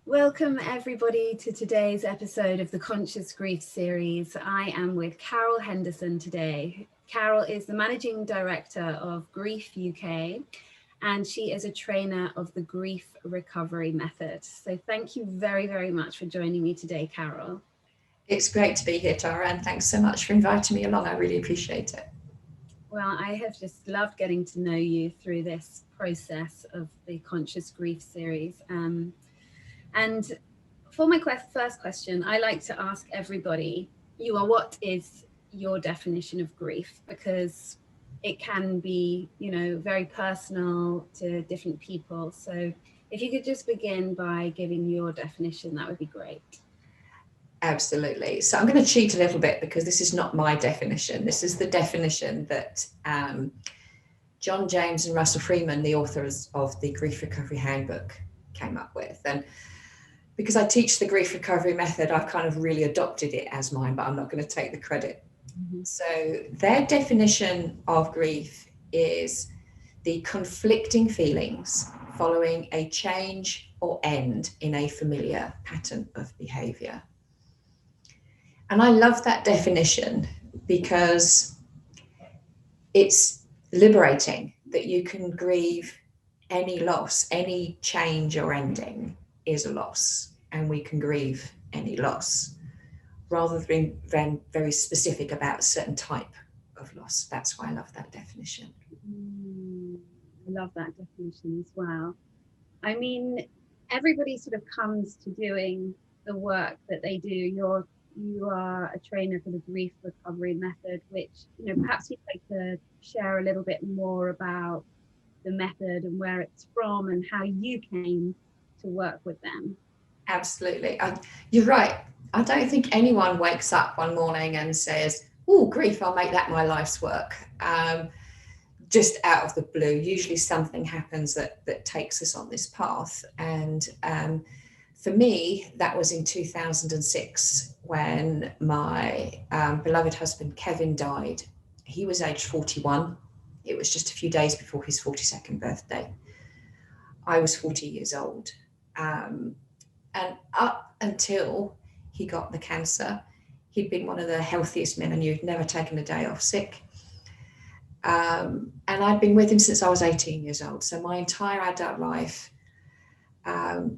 Welcome everybody to today's episode of the Conscious Grief series. I am with Carole Henderson today. Carole is the Managing Director of Grief UK, and she is a trainer of the Grief Recovery Method. So thank you very, very much for joining me today, Carole. It's great to be here, Tara, and thanks so much for inviting me along. I really appreciate it. Well, I have just loved getting to know you through this process of the Conscious Grief series. And for my first question, I like to ask everybody, what is your definition of grief? Because it can be, very personal to different people. So if you could just begin by giving your definition, that would be great. Absolutely. So I'm going to cheat a little bit because this is not my definition. This is the definition that John James and Russell Freeman, the authors of the Grief Recovery Handbook, came up with. And because I teach the Grief Recovery Method, I've kind of really adopted it as mine, but I'm not going to take the credit. Mm-hmm. So their definition of grief is the conflicting feelings following a change or end in a familiar pattern of behavior. And I love that definition because it's liberating that you can grieve any loss, any change or ending is a loss, and we can grieve any loss rather than very specific about a certain type of loss. That's why I love that definition. I love that definition as well. I mean, everybody sort of comes to doing the work that they do. You are a trainer for the Grief Recovery Method, which, perhaps you'd like to share a little bit more about the method and where it's from and how you came to work with them. Absolutely. You're right. I don't think anyone wakes up one morning and says, oh, grief, I'll make that my life's work. Just out of the blue. Usually something happens that takes us on this path. And for me, that was in 2006 when my beloved husband, Kevin, died. He was aged 41. It was just a few days before his 42nd birthday. I was 40 years old. And up until he got the cancer, he'd been one of the healthiest men I knew. He'd never taken a day off sick. And I'd been with him since I was 18 years old. So my entire adult life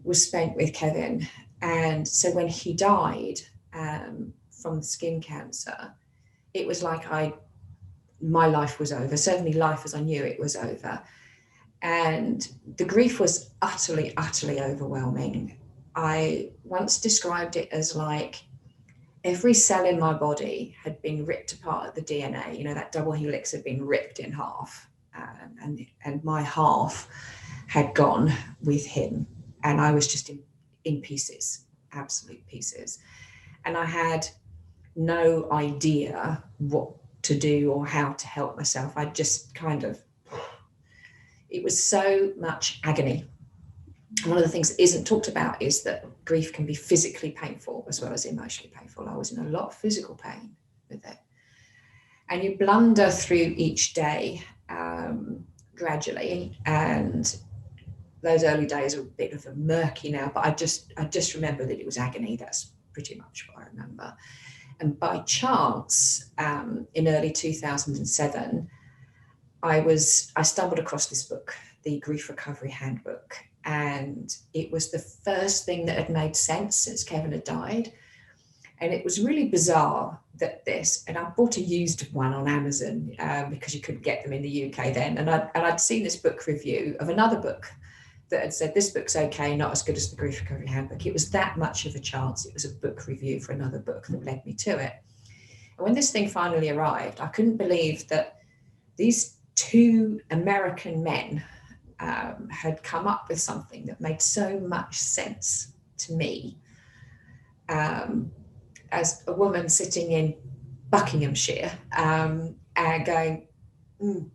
was spent with Kevin. And so when he died from skin cancer, it was like my life was over. Certainly life as I knew it was over. And the grief was utterly, utterly overwhelming. I once described it as like every cell in my body had been ripped apart at the DNA. That double helix had been ripped in half, and my half had gone with him. And I was just in pieces, absolute pieces. And I had no idea what to do or how to help myself. I just it was so much agony. One of the things that isn't talked about is that grief can be physically painful as well as emotionally painful. I was in a lot of physical pain with it. And you blunder through each day gradually. And those early days are a bit of a murky now, but I just remember that it was agony. That's pretty much what I remember. And by chance, in early 2007, I stumbled across this book, the Grief Recovery Handbook, and it was the first thing that had made sense since Kevin had died. And it was really bizarre and I bought a used one on Amazon because you couldn't get them in the UK then. And I'd seen this book review of another book that had said, this book's okay, not as good as the Grief Recovery Handbook. It was that much of a chance. It was a book review for another book that led me to it. And when this thing finally arrived, I couldn't believe that these two American men had come up with something that made so much sense to me as a woman sitting in Buckinghamshire and going,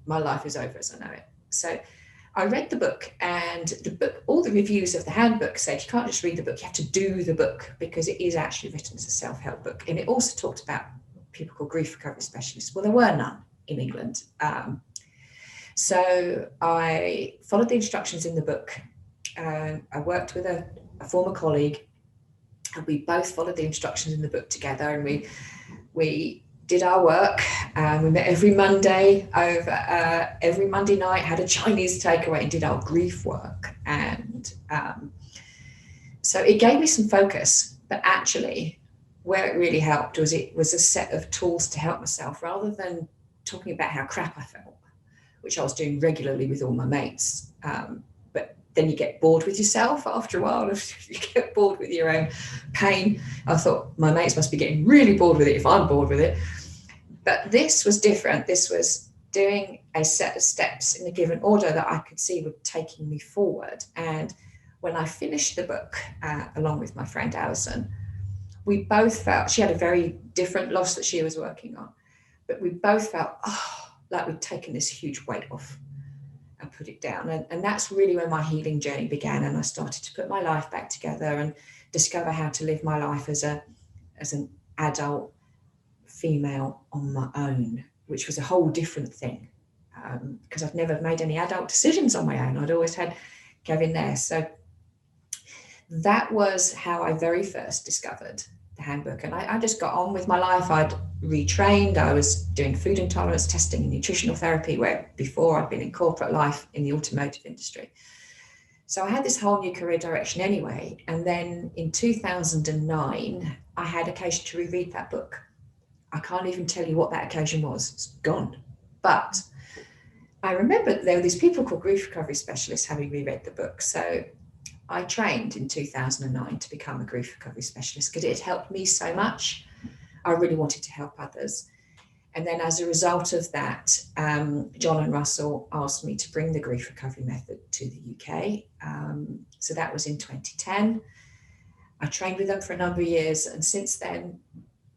my life is over as I know it. So I read the book, and all the reviews of the handbook said you can't just read the book, you have to do the book, because it is actually written as a self-help book. And it also talked about people called grief recovery specialists. Well, there were none in England. So I followed the instructions in the book. I worked with a a former colleague, and we both followed the instructions in the book together, and we did our work. We met every Monday every Monday night, had a Chinese takeaway, and did our grief work. And so it gave me some focus, but actually where it really helped was it was a set of tools to help myself, rather than talking about how crap I felt, which I was doing regularly with all my mates. But then you get bored with yourself after a while. You get bored with your own pain. I thought my mates must be getting really bored with it if I'm bored with it. But this was different. This was doing a set of steps in a given order that I could see were taking me forward. And when I finished the book, along with my friend Alison, we both felt, she had a very different loss that she was working on, but we both felt, like we'd taken this huge weight off and put it down. And that's really when my healing journey began. And I started to put my life back together and discover how to live my life as an adult female on my own, which was a whole different thing, because I've never made any adult decisions on my own. I'd always had Kevin there. So that was how I very first discovered the handbook. And I just got on with my life. I'd retrained. I was doing food intolerance testing and nutritional therapy, where before I'd been in corporate life in the automotive industry. So I had this whole new career direction anyway. And then in 2009, I had occasion to reread that book. I can't even tell you what that occasion was. It's gone. But I remember there were these people called grief recovery specialists having reread the book. So I trained in 2009 to become a grief recovery specialist because it had helped me so much. I really wanted to help others. And then as a result of that, John and Russell asked me to bring the grief recovery method to the UK. So that was in 2010. I trained with them for a number of years. And since then,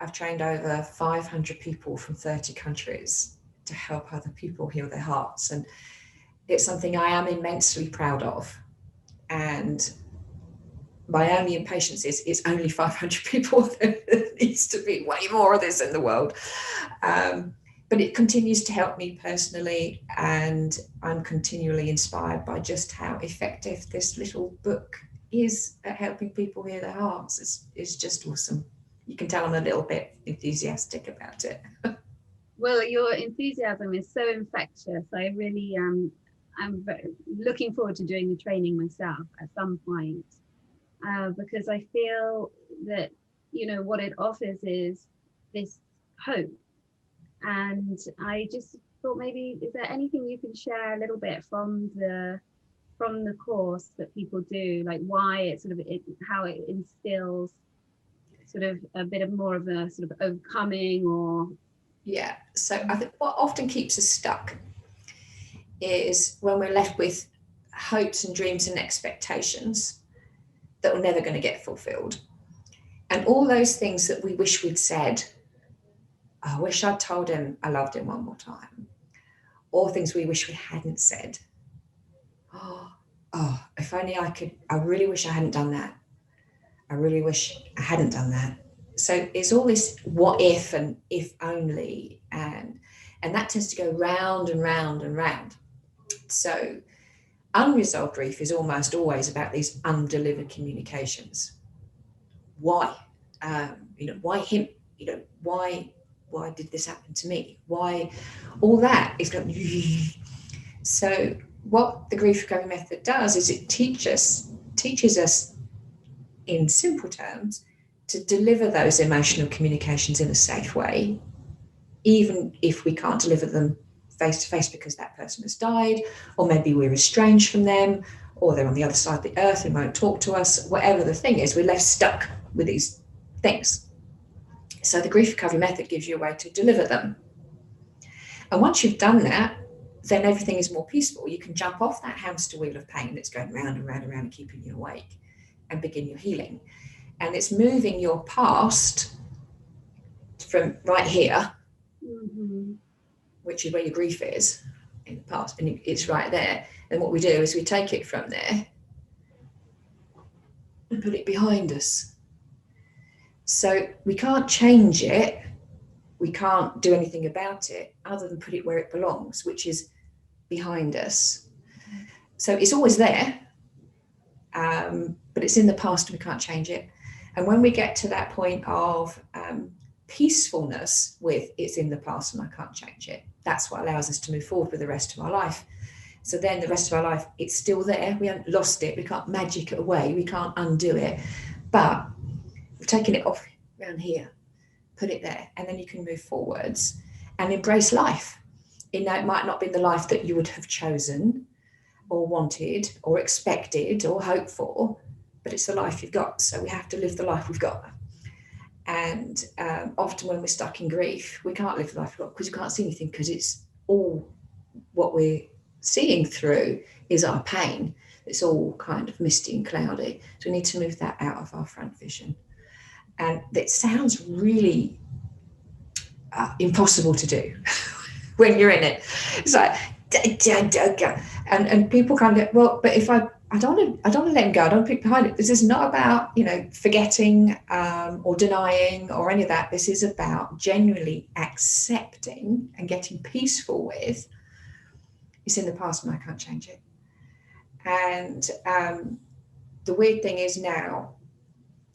I've trained over 500 people from 30 countries to help other people heal their hearts. And it's something I am immensely proud of. And my only impatience is it's only 500 people. There needs to be way more of this in the world. But it continues to help me personally, and I'm continually inspired by just how effective this little book is at helping people heal their hearts. It's just awesome. You can tell I'm a little bit enthusiastic about it. Well, your enthusiasm is so infectious. I really I'm looking forward to doing the training myself at some point, because I feel that, what it offers is this hope. And I just thought, maybe, is there anything you can share a little bit from the course that people do, like why it how it instills sort of a bit of more of a sort of overcoming, or... Yeah, so I think what often keeps us stuck is when we're left with hopes and dreams and expectations that are never going to get fulfilled. And all those things that we wish we'd said, I wish I'd told him I loved him one more time, or things we wish we hadn't said. Oh, if only I could, I really wish I hadn't done that. I really wish I hadn't done that. So it's all this what if and if only, and that tends to go round and round and round. So unresolved grief is almost always about these undelivered communications. Why? Why him? Why did this happen to me? Why? All that is going. So what the grief recovery method does is it teaches us in simple terms to deliver those emotional communications in a safe way, even if we can't deliver them face to face because that person has died, or maybe we're estranged from them, or they're on the other side of the earth and won't talk to us. Whatever the thing is, we're left stuck with these things. So the grief recovery method gives you a way to deliver them. And once you've done that, then everything is more peaceful. You can jump off that hamster wheel of pain that's going round and round and round and keeping you awake, and begin your healing. And it's moving your past from right here, which is where your grief is in the past, and it's right there. And what we do is we take it from there and put it behind us. So we can't change it. We can't do anything about it other than put it where it belongs, which is behind us. So it's always there. but it's in the past and we can't change it. And when we get to that point of peacefulness with it's in the past and I can't change it, that's what allows us to move forward with the rest of our life. So then the rest of our life, it's still there. We haven't lost it. We can't magic it away. We can't undo it. But we've taken it off around here, put it there, and then you can move forwards and embrace life. You know, it might not be the life that you would have chosen or wanted or expected or hoped for, but it's the life you've got. So we have to live the life we've got. And often when we're stuck in grief, we can't live the life we've got because you can't see anything, because it's all what we're seeing through is our pain. It's all kind of misty and cloudy. So we need to move that out of our front vision. And it sounds really impossible to do when you're in it. It's like, and people kind of go, well, but if I don't want to let him go, I don't pick behind it. This is not about, forgetting or denying or any of that. This is about genuinely accepting and getting peaceful with it's in the past and I can't change it. And the weird thing is now,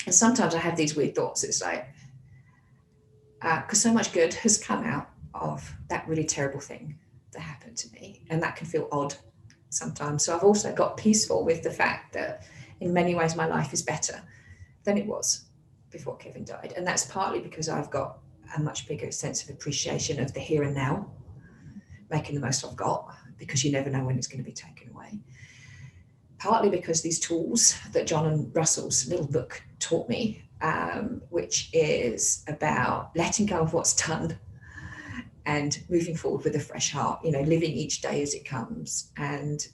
and sometimes I have these weird thoughts, it's like, because so much good has come out of that really terrible thing that happened to me, and that can feel odd sometimes. So I've also got peaceful with the fact that in many ways my life is better than it was before Kevin died. And that's partly because I've got a much bigger sense of appreciation of the here and now, making the most I've got, because you never know when it's going to be taken away. Partly because these tools that John and Russell's little book taught me, which is about letting go of what's done and moving forward with a fresh heart, living each day as it comes. And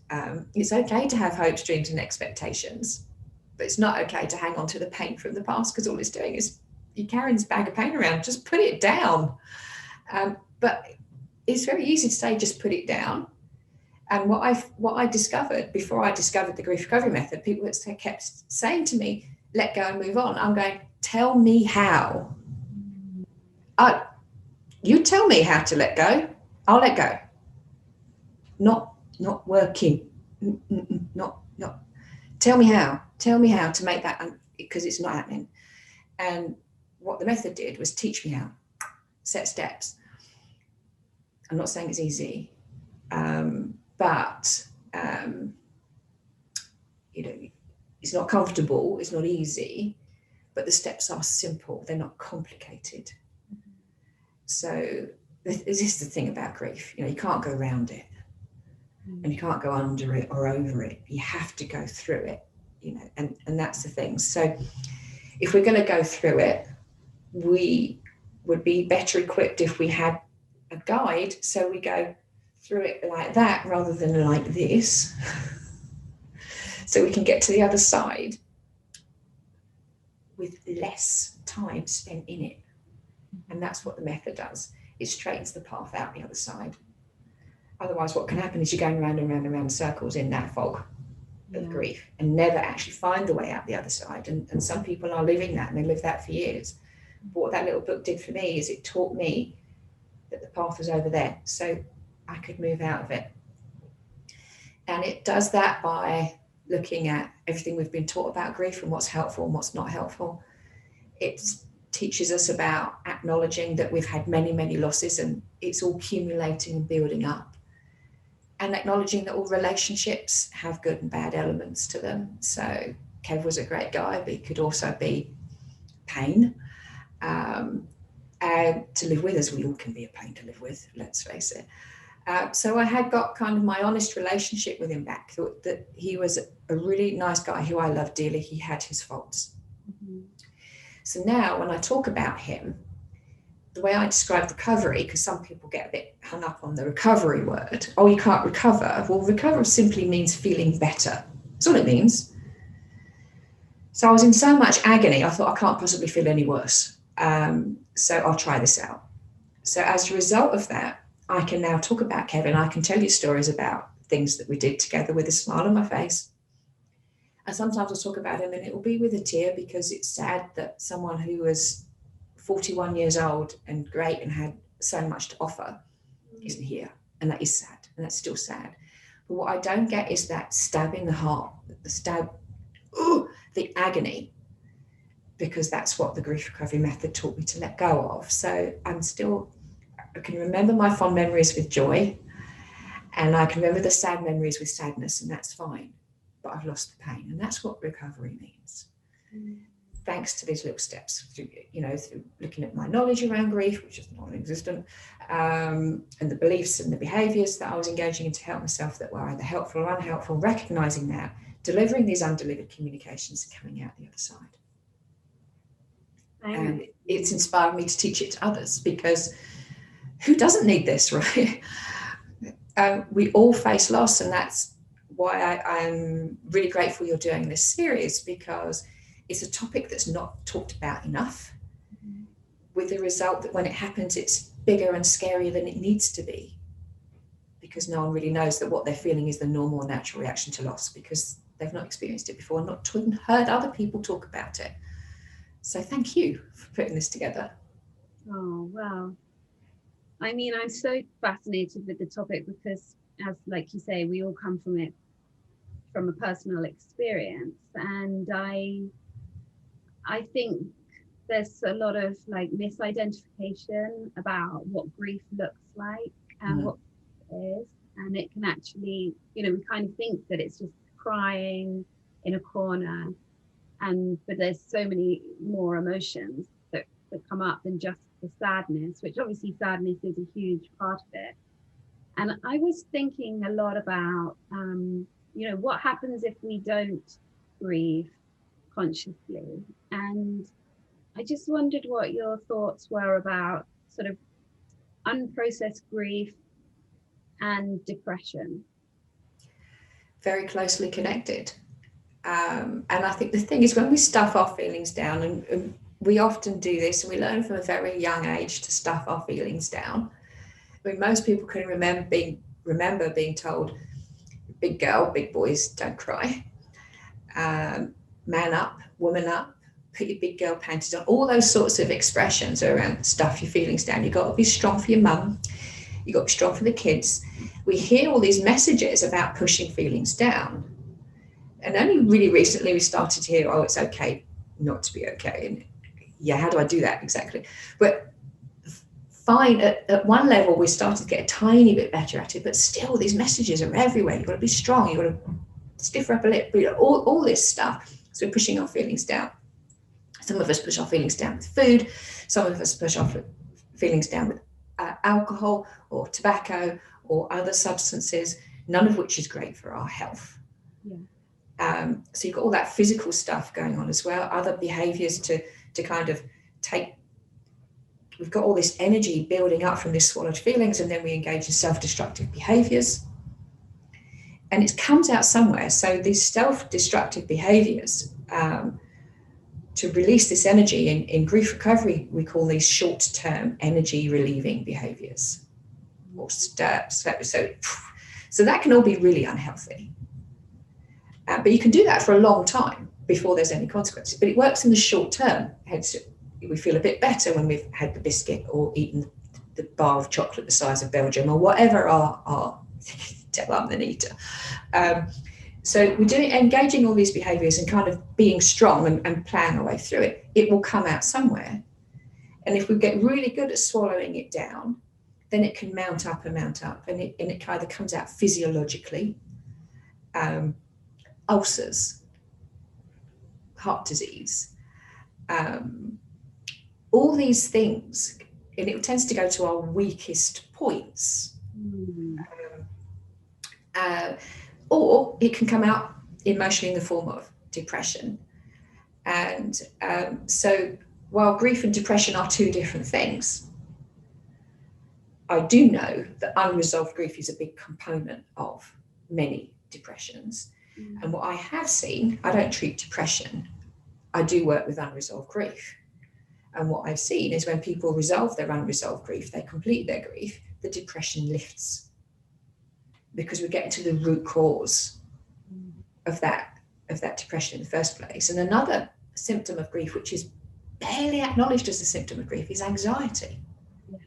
it's okay to have hopes, dreams and expectations, but it's not okay to hang on to the pain from the past, because all it's doing is you're carrying this bag of pain around. Just put it down. But it's very easy to say, just put it down. And what I discovered before I discovered the grief recovery method, people kept saying to me, let go and move on. I'm going, tell me how. You tell me how to let go. I'll let go. Not working. Not. Tell me how. Tell me how to make that, because it's not happening. And what the method did was teach me how. Set steps. I'm not saying it's easy, but it's not comfortable. It's not easy, but the steps are simple. They're not complicated. So this is the thing about grief. You can't go around it, and you can't go under it or over it. You have to go through it, and that's the thing. So if we're going to go through it, we would be better equipped if we had a guide. So we go through it like that rather than like this. So we can get to the other side with less time spent in it. And that's what the method does. It straightens the path out the other side. Otherwise, what can happen is you're going round and round and round in circles in that fog of grief and never actually find the way out the other side. And some people are living that, and they live that for years. But what that little book did for me is it taught me that the path was over there, so I could move out of it. And it does that by looking at everything we've been taught about grief and what's helpful and what's not helpful. It teaches us about acknowledging that we've had many, many losses and it's all accumulating and building up. And acknowledging that all relationships have good and bad elements to them. So Kev was a great guy, but he could also be pain. And to live with, as we all can be a pain to live with, let's face it. So I had got kind of my honest relationship with him back, thought that he was a really nice guy who I loved dearly. He had his faults. Mm-hmm. So now when I talk about him, the way I describe recovery, because some people get a bit hung up on the recovery word. Oh, you can't recover. Well, recover simply means feeling better. That's all it means. So I was in so much agony, I thought I can't possibly feel any worse. So I'll try this out. So as a result of that, I can now talk about Kevin. I can tell you stories about things that we did together with a smile on my face. And sometimes I'll talk about him and it will be with a tear, because it's sad that someone who was 41 years old and great and had so much to offer isn't here. And that is sad, and that's still sad. But what I don't get is that stab in the heart, the stab the agony, because that's what the grief recovery method taught me to let go of. So I can remember my fond memories with joy, and I can remember the sad memories with sadness, and that's fine. But I've lost the pain, and that's what recovery means. Thanks to these little steps, through looking at my knowledge around grief, which is non-existent, and the beliefs and the behaviours that I was engaging in to help myself that were either helpful or unhelpful, recognising that, delivering these undelivered communications, and coming out the other side. And it's inspired me to teach it to others, because who doesn't need this, right? We all face loss, and that's why I'm really grateful you're doing this series, because it's a topic that's not talked about enough, with the result that when it happens, it's bigger and scarier than it needs to be, because no one really knows that what they're feeling is the normal and natural reaction to loss, because they've not experienced it before and not even heard other people talk about it. So thank you for putting this together. Oh, wow. I mean, I'm so fascinated with the topic because, as like you say, we all come from it from a personal experience. And I think there's a lot of like misidentification about what grief looks like and what it is. And it can actually, we kind of think that it's just crying in a corner. But there's so many more emotions that come up than just the sadness, which obviously sadness is a huge part of it. And I was thinking a lot about, what happens if we don't grieve consciously? And I just wondered what your thoughts were about sort of unprocessed grief and depression. Very closely connected. And I think the thing is, when we stuff our feelings down, and we often do this, and we learn from a very young age to stuff our feelings down. I mean, most people can remember being told, big girl, big boys, don't cry. Man up, woman up, put your big girl panties on. All those sorts of expressions are around stuff your feelings down. You've got to be strong for your mum. You've got to be strong for the kids. We hear all these messages about pushing feelings down. And only really recently we started to hear, it's okay not to be okay. And yeah, how do I do that exactly? But fine, at one level, we started to get a tiny bit better at it, but still these messages are everywhere. You've got to be strong. You've got to stiff up a lip, all this stuff. So we're pushing our feelings down. Some of us push our feelings down with food. Some of us push our feelings down with alcohol or tobacco or other substances, none of which is great for our health. Yeah. So you've got all that physical stuff going on as well, other behaviours to kind of take. We've got all this energy building up from these swallowed feelings, and then we engage in self-destructive behaviours. And it comes out somewhere. So these self-destructive behaviours, to release this energy in grief recovery, we call these short-term energy relieving behaviours. So that can all be really unhealthy. But you can do that for a long time before there's any consequences. But it works in the short term. Hence, we feel a bit better when we've had the biscuit or eaten the bar of chocolate the size of Belgium or whatever our tell I'm an eater. So we're engaging all these behaviours and kind of being strong and playing our way through it. It will come out somewhere. And if we get really good at swallowing it down, then it can mount up. And it either comes out physiologically, ulcers, heart disease, all these things, and it tends to go to our weakest points. Or it can come out emotionally in the form of depression. And so while grief and depression are two different things, I do know that unresolved grief is a big component of many depressions. And what I have seen, I don't treat depression, I do work with unresolved grief. And what I've seen is when people resolve their unresolved grief, they complete their grief, the depression lifts. Because we're getting to the root cause of that depression in the first place. And another symptom of grief, which is barely acknowledged as a symptom of grief, is anxiety. Yeah.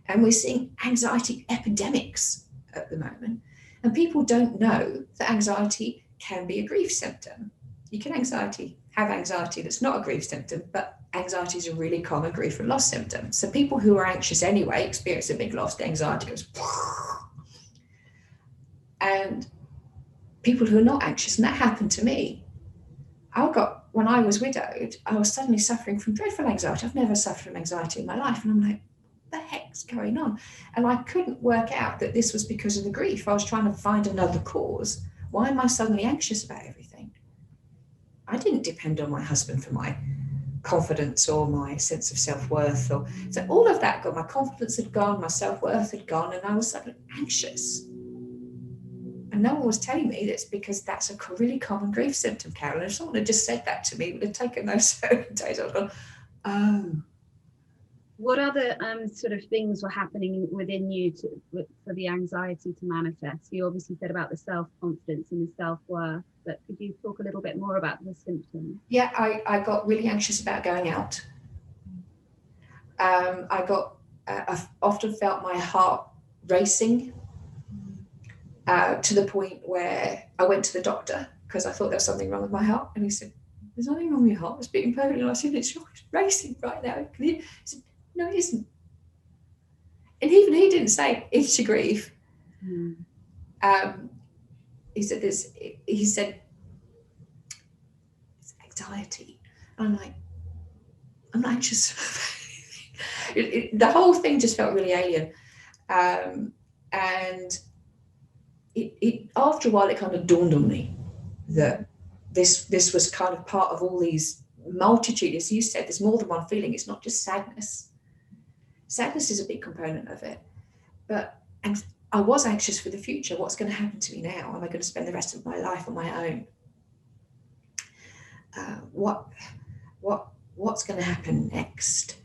And we're seeing anxiety epidemics at the moment. And people don't know that anxiety can be a grief symptom. You can have anxiety that's not a grief symptom, but anxiety is a really common grief and loss symptom. So people who are anxious anyway experience a big loss, the anxiety goes, and people who are not anxious, and that happened to me. When I was widowed, I was suddenly suffering from dreadful anxiety. I've never suffered from anxiety in my life. And I'm like, what the heck's going on? And I couldn't work out that this was because of the grief. I was trying to find another cause. Why am I suddenly anxious about everything? I didn't depend on my husband for my confidence or my sense of self-worth. So all of that my confidence had gone, my self-worth had gone, and I was suddenly anxious. And no one was telling me that's because that's a really common grief symptom, Carole. If someone had just said that to me, it would have taken those 7 days. I would have gone, oh. What other sort of things were happening within you for the anxiety to manifest? You obviously said about the self-confidence and the self-worth, but could you talk a little bit more about the symptoms? Yeah, I got really anxious about going out. I often felt my heart racing. To the point where I went to the doctor because I thought there was something wrong with my heart. And he said, there's nothing wrong with your heart. It's beating perfectly. And I said, it's racing right now. He said, no, it isn't. And even he didn't say, it's your grief. He said, it's anxiety. And I'm like, I'm not anxious. The whole thing just felt really alien. And it after a while, it kind of dawned on me that this was kind of part of all these multitude. As you said, there's more than one feeling. It's not just sadness. Sadness is a big component of it. But I was anxious for the future. What's going to happen to me now? Am I going to spend the rest of my life on my own? What's going to happen next?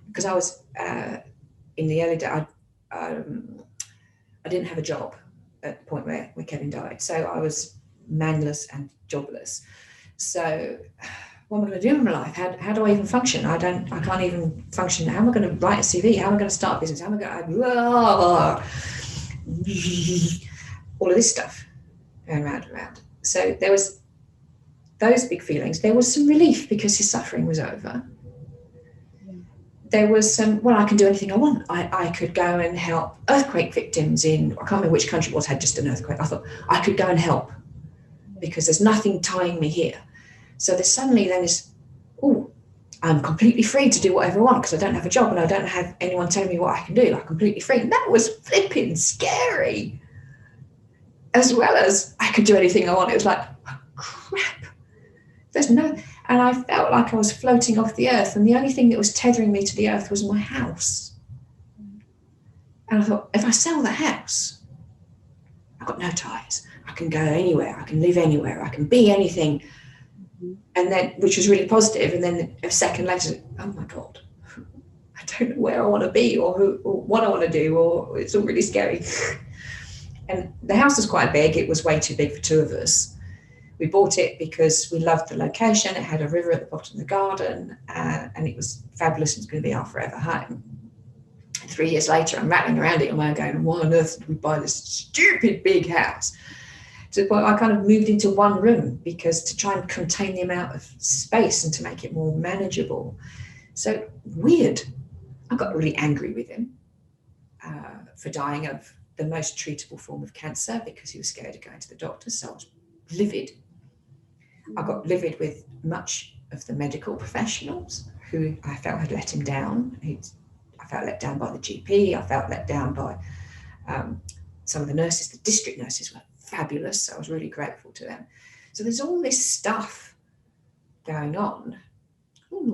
Because I was in the early days, I didn't have a job at the point where Kevin died. So I was manless and jobless. So what am I going to do in my life? How do I even function? I can't even function. How am I going to write a CV? How am I going to start a business? How am I going to, all of this stuff going round and round. So there was those big feelings. There was some relief because his suffering was over. There was some, well, I can do anything I want. I could go and help earthquake victims I can't remember which country it was, had just an earthquake. I thought I could go and help because there's nothing tying me here. So there's suddenly then this, I'm completely free to do whatever I want because I don't have a job and I don't have anyone telling me what I can do. I'm completely free. And that was flipping scary. As well as I could do anything I want. It was like, oh, crap. And I felt like I was floating off the earth, and the only thing that was tethering me to the earth was my house. And I thought, if I sell the house, I've got no ties. I can go anywhere. I can live anywhere. I can be anything. And then, which was really positive. And then a second later, oh my God, I don't know where I want to be or what I want to do, or it's all really scary. And the house was quite big. It was way too big for two of us. We bought it because we loved the location. It had a river at the bottom of the garden, and it was fabulous. It was going to be our forever home. And 3 years later, I'm rattling around it on my own going, why on earth did we buy this stupid big house? To the point I kind of moved into one room because to try and contain the amount of space and to make it more manageable. So weird. I got really angry with him for dying of the most treatable form of cancer because he was scared of going to the doctor. So I was livid. I got livid with much of the medical professionals who I felt had let him down. I felt let down by the GP. I felt let down by some of the nurses. The district nurses were fabulous. So I was really grateful to them. So there's all this stuff going on. All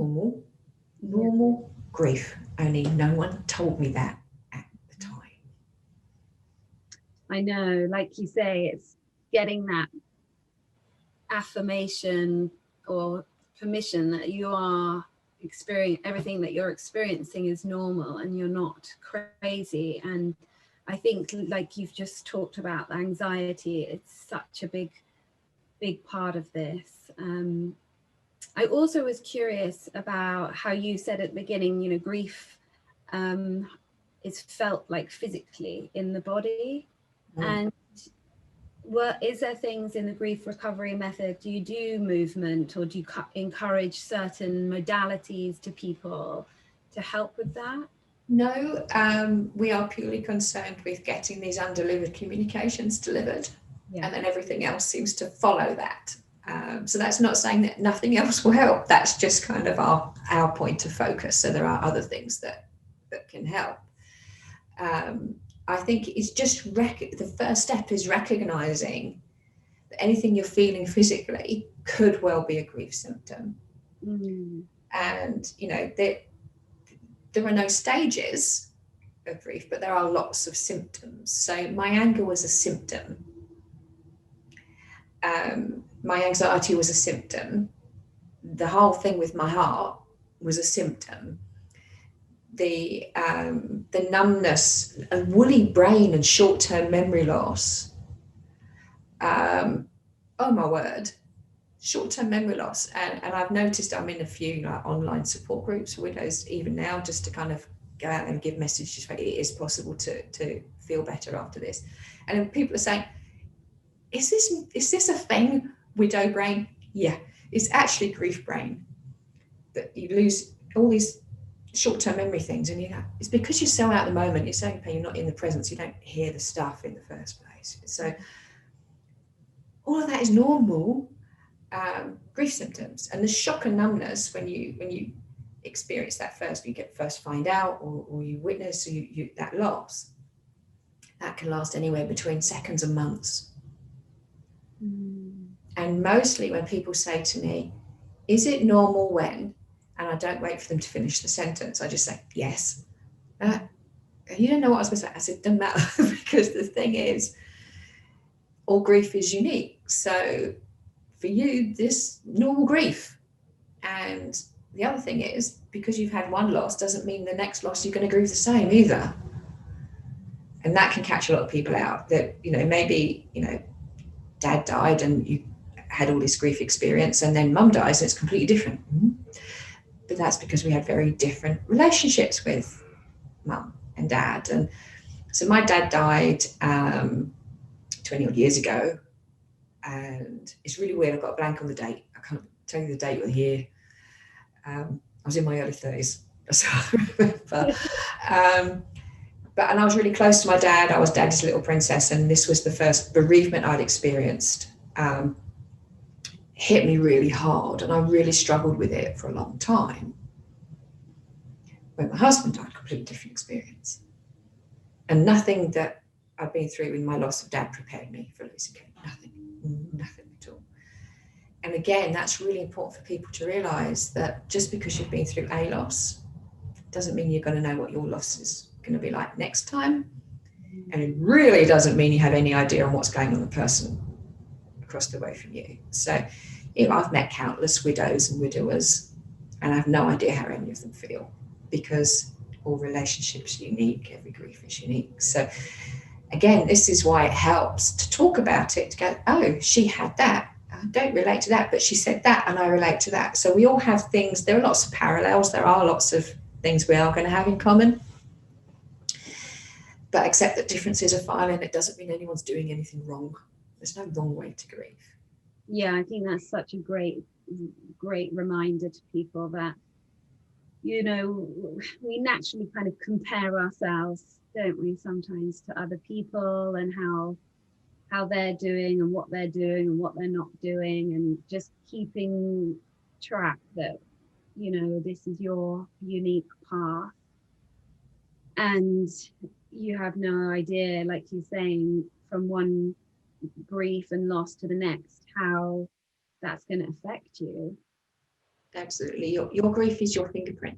normal grief. Only no one told me that at the time. I know, like you say, it's getting that affirmation or permission that you are everything that you're experiencing is normal and you're not crazy. And I think, like you've just talked about, anxiety, it's such a big part of this. I also was curious about how you said at the beginning, grief is felt like physically in the body. And is there things in the grief recovery method? Do you do movement, or do you encourage certain modalities to people to help with that? No, we are purely concerned with getting these undelivered communications delivered, Yeah. and then everything else seems to follow that. So that's not saying that nothing else will help. That's just kind of our point of focus. So there are other things that can help. I think it's just the first step is recognizing that anything you're feeling physically could well be a grief symptom. And you know, there are no stages of grief, but there are lots of symptoms. So my anger was a symptom. My anxiety was a symptom. The whole thing with my heart was a symptom. The numbness, a woolly brain, and short-term memory loss. Oh my word, short-term memory loss. And I've noticed I'm in a few like online support groups for widows even now, just to kind of go out and give messages that it is possible to feel better after this. And people are saying, is this a thing, widow brain? Yeah, it's actually grief brain, that you lose all these short-term memory things, and it's because you're so out of the moment, you're so in pain, you're not in the presence, you don't hear the stuff in the first place. So all of that is normal grief symptoms. And the shock and numbness when you experience that first, you find out, or you witness that loss, that can last anywhere between seconds and months. And mostly when people say to me, is it normal when, and I don't wait for them to finish the sentence, I just say, yes. You don't know what I was going to say. I said, doesn't matter, because the thing is, all grief is unique. So for you, this normal grief. And the other thing is, because you've had one loss doesn't mean the next loss you're going to grieve the same either. And that can catch a lot of people out, that, maybe, dad died and you had all this grief experience, and then mum dies and it's completely different. But that's because we had very different relationships with mum and dad. And so my dad died 20 odd years ago, and it's really weird. I've got a blank on the date. I can't tell you the date or the year. I was in my early 30s, so I remember. And I was really close to my dad. I was daddy's little princess, and this was the first bereavement I'd experienced. Hit me really hard, and I really struggled with it for a long time. When my husband died, completely different experience. And nothing that I've been through in my loss of dad prepared me for losing him. Nothing at all. And again, that's really important for people to realise, that just because you've been through a loss doesn't mean you're going to know what your loss is going to be like next time. And it really doesn't mean you have any idea on what's going on with the person across the way from you. So, I've met countless widows and widowers, and I have no idea how any of them feel, because all relationships are unique, every grief is unique. So again, this is why it helps to talk about it, to go, oh, she had that. I don't relate to that, but she said that and I relate to that. So we all have things. There are lots of parallels. There are lots of things we are going to have in common. But accept that differences are fine, and it doesn't mean anyone's doing anything wrong. There's no wrong way to grieve. Yeah, I think that's such a great reminder to people that, we naturally kind of compare ourselves, don't we, sometimes to other people, and how they're doing and what they're doing and what they're not doing, and just keeping track that, this is your unique path. And you have no idea, like you're saying, from one grief and loss to the next, how that's going to affect you. Absolutely. Your grief is your fingerprint.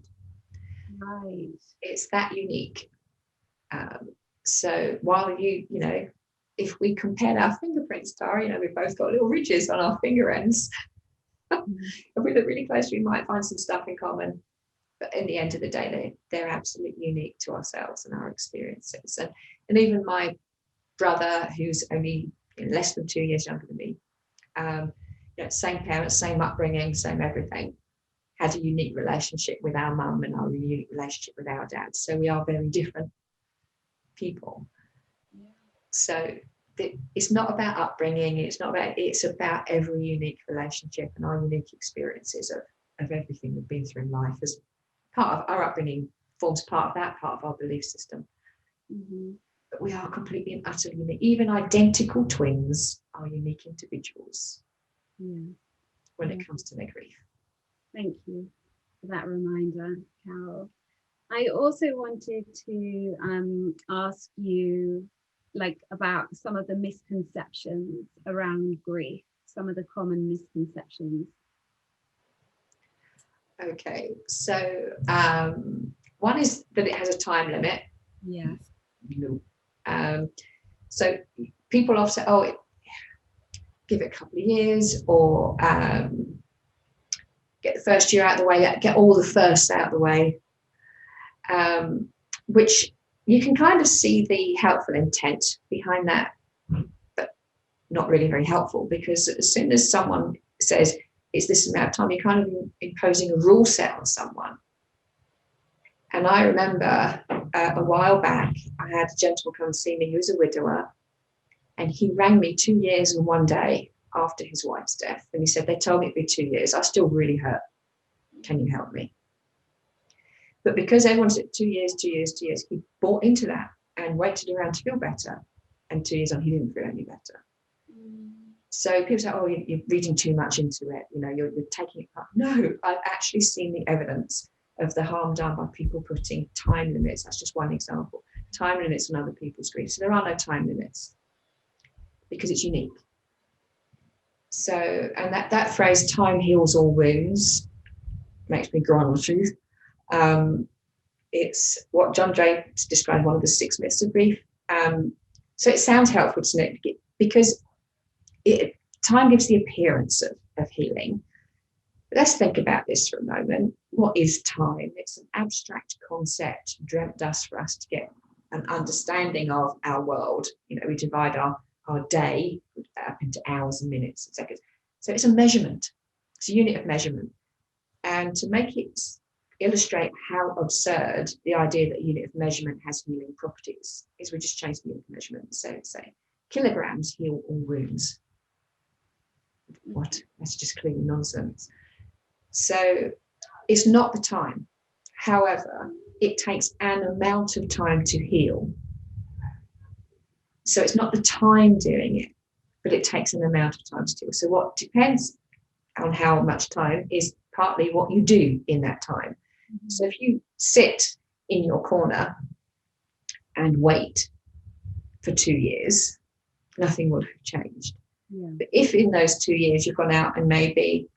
Right. It's that unique. So while if we compared our fingerprints, Tara, we've both got little ridges on our finger ends. If we look really close, we might find some stuff in common. But in the end of the day, they're absolutely unique to ourselves and our experiences. And even my brother, who's only less than 2 years younger than me, same parents, same upbringing, same everything, had a unique relationship with our mum and our unique relationship with our dad. So we are very different people. Yeah. So it's not about upbringing, it's about every unique relationship and our unique experiences of everything we've been through in life. As part of our upbringing forms part of that part of our belief system. But we are completely and utterly unique. Even identical twins are unique individuals when it comes to their grief. Thank you for that reminder, Carole. I also wanted to ask you about some of the misconceptions around grief, some of the common misconceptions. Okay, so one is that it has a time limit. Yes. No. So people often say, oh, give it a couple of years, or get the first year out of the way, get all the firsts out of the way, which you can kind of see the helpful intent behind that, but not really very helpful, because as soon as someone says it's this amount of time, you're kind of imposing a rule set on someone. And I remember a while back, I had a gentleman come and see me who was a widower, and he rang me 2 years and 1 day after his wife's death. And he said, they told me it'd be 2 years. I still really hurt. Can you help me? But because everyone said 2 years, 2 years, 2 years, he bought into that and waited around to feel better. And 2 years on, he didn't feel any better. So people say, oh, you're reading too much into it. You know, you're taking it apart. No, I've actually seen the evidence of the harm done by people putting time limits. That's just one example. Time limits on other people's grief. So there are no time limits because it's unique. So, and that phrase, time heals all wounds, makes me grind on the truth. It's what John Jay described one of the 6 myths of grief. So it sounds helpful, doesn't it? Because time gives the appearance of healing. But let's think about this for a moment. What is time? It's an abstract concept dreamt us for us to get an understanding of our world. You know, we divide our day up into hours and minutes and seconds. So it's a measurement. It's a unit of measurement. And to make it illustrate how absurd the idea that a unit of measurement has healing properties is we just change the unit of measurement. So say kilograms heal all wounds. What? That's just clearly nonsense. So it's not the time. However, it takes an amount of time to heal. So it's not the time doing it, but it takes an amount of time to heal. So what depends on how much time is partly what you do in that time. So if you sit in your corner and wait for 2 years, nothing would have changed. Yeah. But if in those 2 years you've gone out and maybe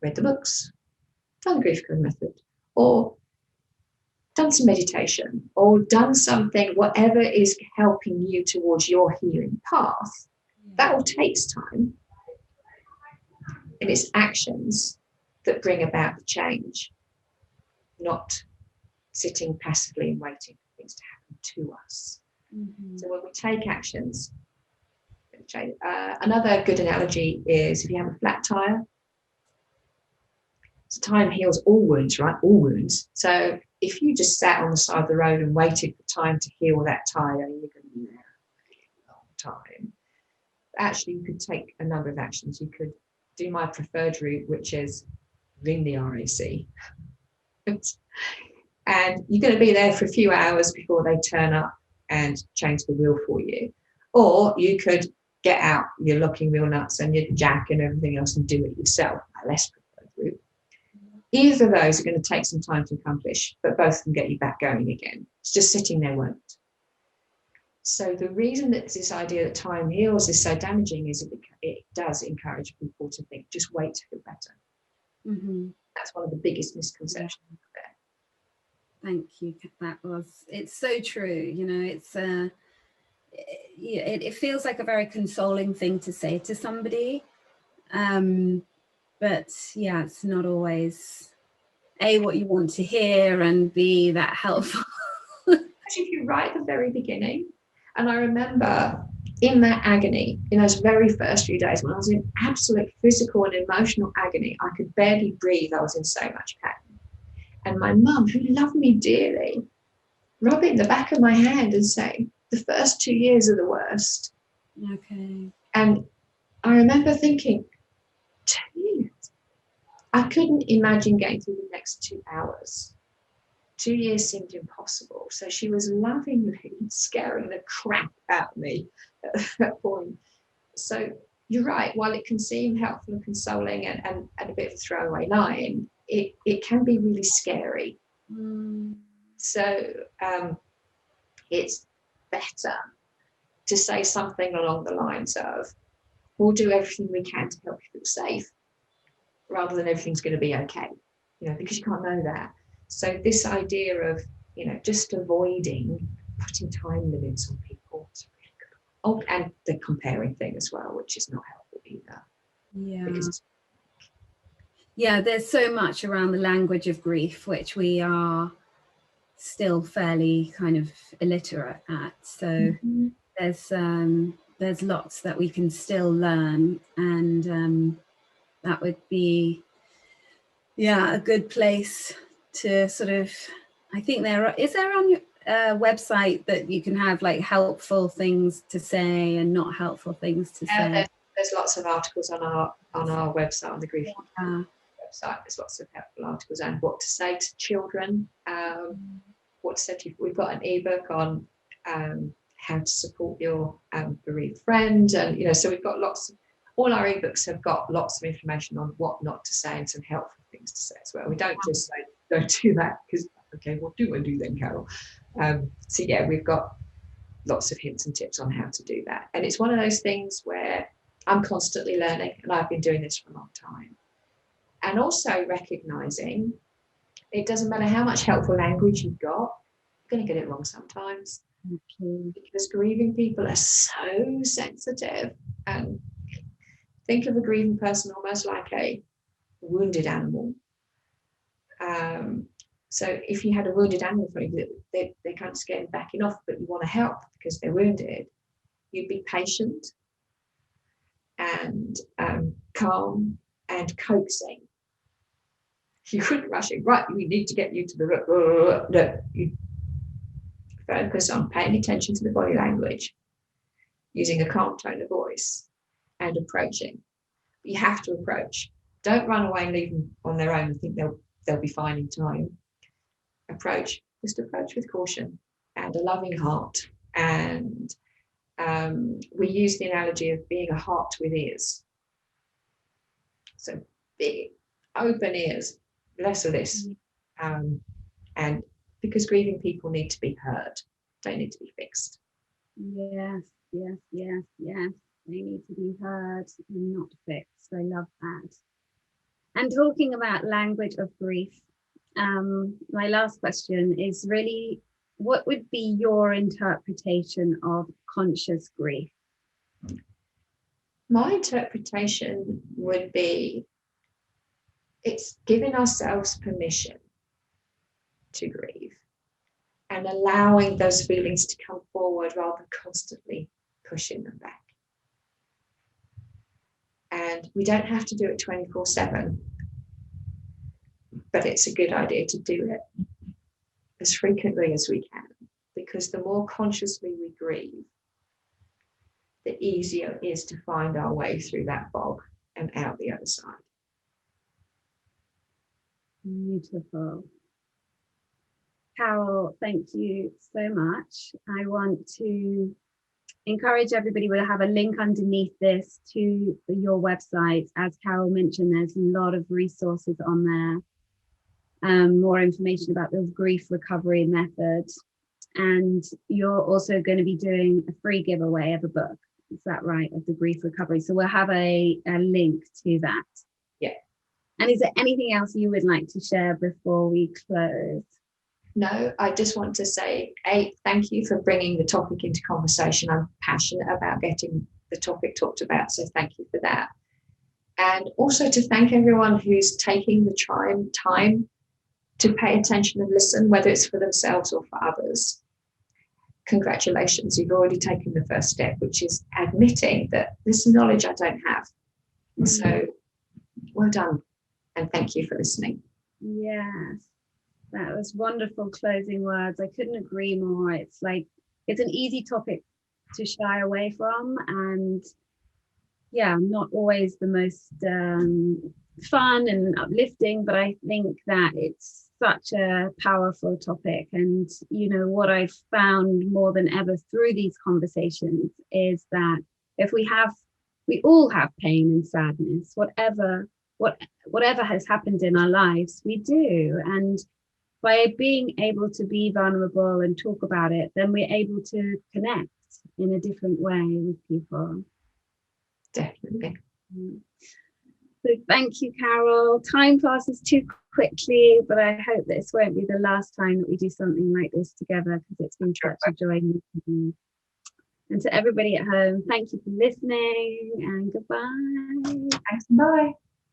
read the books, done the grief code method, or done some meditation, or done something, whatever is helping you towards your healing path, that all takes time. And it's actions that bring about the change, not sitting passively and waiting for things to happen to us. So when we take actions, another good analogy is if you have a flat tire. So time heals all wounds, right? All wounds. So if you just sat on the side of the road and waited for time to heal that tire, you're going to be there a long time. Actually, you could take a number of actions. You could do my preferred route, which is ring the RAC. And you're going to be there for a few hours before they turn up and change the wheel for you. Or you could get out your locking wheel nuts and your jack and everything else and do it yourself, a less preferred route. Either of those are going to take some time to accomplish, but both can get you back going again. It's just sitting there won't. So the reason that this idea that time heals is so damaging is it does encourage people to think, just wait to feel better. That's one of the biggest misconceptions there. Thank you. It's so true. You know, it feels like a very consoling thing to say to somebody. But yeah, it's not always A, what you want to hear, and B, that helpful. Actually, if you're right at the very beginning, and I remember in that agony, in those very first few days when I was in absolute physical and emotional agony, I could barely breathe. I was in so much pain. And my mum, who loved me dearly, rubbing the back of my hand and saying, the first 2 years are the worst. Okay. And I remember thinking, I couldn't imagine getting through the next 2 hours. 2 years seemed impossible. So she was lovingly scaring the crap out of me at that point. So you're right, while it can seem helpful and consoling and a bit of a throwaway line, it can be really scary. So it's better to say something along the lines of, we'll do everything we can to help you feel safe, rather than everything's going to be okay, because you can't know that. So this idea of, just avoiding putting time limits on people is really good. Oh, and the comparing thing as well, which is not helpful either. Yeah, there's so much around the language of grief, which we are still fairly kind of illiterate at. So there's lots that we can still learn, and that would be, a good place to sort of, I think is there on your website that you can have like helpful things to say and not helpful things to say? There's lots of articles on our website, on the grief website. There's lots of helpful articles and what to say to children, what to say to, we've got an ebook on how to support your bereaved friend, and so we've got all our ebooks have got lots of information on what not to say and some helpful things to say as well. We don't just say don't do that, because okay, what do I do then, Carole? So yeah, we've got lots of hints and tips on how to do that. And it's one of those things where I'm constantly learning, and I've been doing this for a long time. And also recognizing it doesn't matter how much helpful language you've got, you're going to get it wrong sometimes. Because grieving people are so sensitive, and think of a grieving person almost like a wounded animal. So if you had a wounded animal, they're kind of scared of backing off, but you want to help because they're wounded, you'd be patient and calm and coaxing. You couldn't rush it. Right, we need to get you to the room. No, you focus on paying attention to the body language, using a calm tone of voice, and approaching. You have to approach. Don't run away and leave them on their own and think they'll be fine in time. Just approach with caution and a loving heart. And we use the analogy of being a heart with ears. So big, open ears, less of this. And because grieving people need to be heard, don't need to be fixed. Yes. They need to be heard and not fixed. I love that. And talking about language of grief, my last question is really, what would be your interpretation of conscious grief? My interpretation would be, it's giving ourselves permission to grieve and allowing those feelings to come forward rather than constantly pushing them back. And we don't have to do it 24/7, but it's a good idea to do it as frequently as we can, because the more consciously we grieve, the easier it is to find our way through that fog and out the other side. Beautiful. Carole, thank you so much. I want to encourage everybody. We'll have a link underneath this to your website. As Carole mentioned, there's a lot of resources on there, more information about the grief recovery method. And you're also going to be doing a free giveaway of a book. Is that right? Of the grief recovery. So we'll have a link to that. Yeah. And is there anything else you would like to share before we close? No, I just want to say, thank you for bringing the topic into conversation. I'm passionate about getting the topic talked about, so thank you for that. And also to thank everyone who's taking the time to pay attention and listen, whether it's for themselves or for others. Congratulations, you've already taken the first step, which is admitting that there's some knowledge I don't have. Mm-hmm. So well done, and thank you for listening. Yes. That was wonderful closing words. I couldn't agree more. It's like, it's an easy topic to shy away from, and not always the most fun and uplifting, but I think that it's such a powerful topic. And what I've found more than ever through these conversations is that if we all have pain and sadness, whatever has happened in our lives, we do. And by being able to be vulnerable and talk about it, then we're able to connect in a different way with people. Definitely. So thank you, Carole. Time passes too quickly, but I hope this won't be the last time that we do something like this together, because it's been such a joy. And to everybody at home, thank you for listening, and goodbye. Thanks, bye.